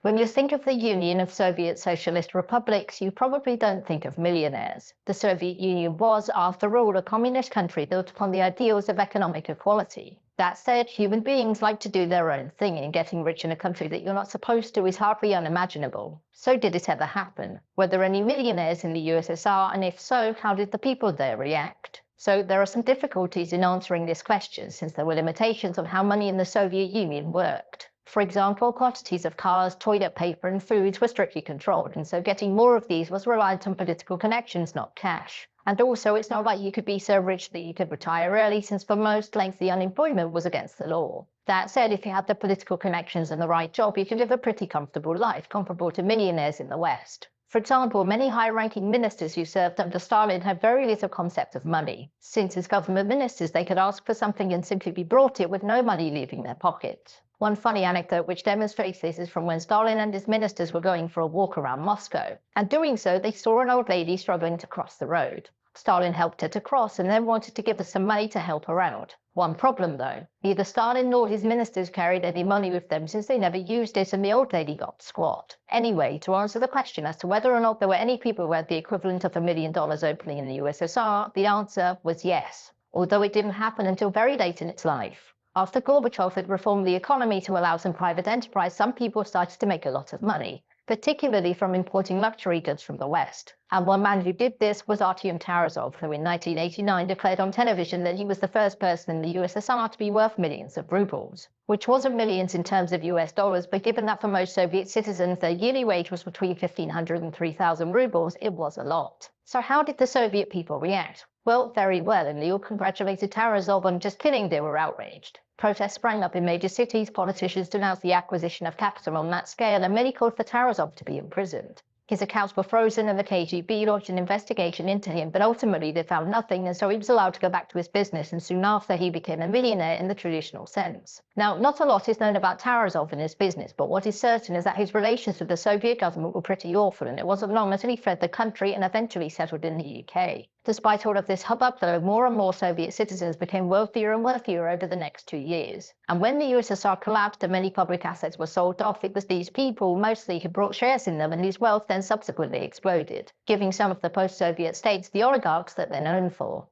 When you think of the Union of Soviet Socialist Republics, you probably don't think of millionaires. The Soviet Union was, after all, a communist country built upon the ideals of economic equality. That said, human beings like to do their own thing, and getting rich in a country that you're not supposed to is hardly unimaginable. So did it ever happen? Were there any millionaires in the USSR, and if so, how did the people there react? So there are some difficulties in answering this question, since there were limitations on how money in the Soviet Union worked. For example, quantities of cars, toilet paper, and foods were strictly controlled, and so getting more of these was reliant on political connections, not cash. And also, it's not like you could be so rich that you could retire early, since for most, lengthy unemployment was against the law. That said, if you had the political connections and the right job, you could live a pretty comfortable life, comparable to millionaires in the West. For example, many high-ranking ministers who served under Stalin had very little concept of money. Since as government ministers, they could ask for something and simply be brought it with no money leaving their pockets. One funny anecdote which demonstrates this is from when Stalin and his ministers were going for a walk around Moscow. And doing so, they saw an old lady struggling to cross the road. Stalin helped her to cross and then wanted to give her some money to help her out. One problem though, neither Stalin nor his ministers carried any money with them, since they never used it and the old lady got squat. Anyway, to answer the question as to whether or not there were any people who had the equivalent of $1 million openly in the USSR, the answer was yes, although it didn't happen until very late in its life. After Gorbachev had reformed the economy to allow some private enterprise, some people started to make a lot of money, particularly from importing luxury goods from the West. And one man who did this was Artyom Tarasov, who in 1989 declared on television that he was the first person in the USSR to be worth millions of rubles, which wasn't millions in terms of US dollars, but given that for most Soviet citizens their yearly wage was between 1,500 and 3,000 rubles, it was a lot. So how did the Soviet people react? Well, very well, and they all congratulated Tarasov on just kidding, they were outraged. Protests sprang up in major cities, politicians denounced the acquisition of capital on that scale, and many called for Tarasov to be imprisoned. His accounts were frozen and the KGB launched an investigation into him, but ultimately they found nothing, and so he was allowed to go back to his business, and soon after he became a millionaire in the traditional sense. Now, not a lot is known about Tarasov and his business, but what is certain is that his relations with the Soviet government were pretty awful, and it wasn't long until he fled the country and eventually settled in the UK. Despite all of this hubbub, though, more and more Soviet citizens became wealthier and wealthier over the next 2 years. And when the USSR collapsed and many public assets were sold off, it was these people, mostly, who brought shares in them, and whose wealth then subsequently exploded, giving some of the post-Soviet states the oligarchs that they're known for.